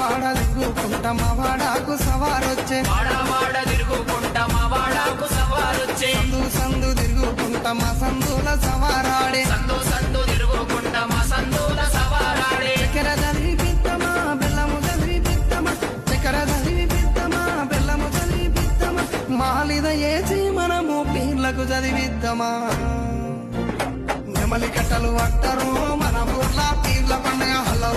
వాడ తిరుగుకుంటా మా వాడాకు సవారొచ్చే వాడ తిరుగుకుంటా మా వాడాకు సవారొచ్చే సందు సందు తిరుగుకుంటా మా సందుల సవారాడే సందు తిరుగుకుంటా మా సందుల సవారాడే చక్కెర చదివి పిత్తమా బెల్లము చదివి పిత్తమా చక్కెర చదివి పిత్తమా బెల్లము చదివి పిత్తమా మాలిద ఏసి మనము పీర్లకు చదివిద్దామా నెమలి కట్టలు అట్టరు మన ఊర్ల పీర్ల పండుగ హలో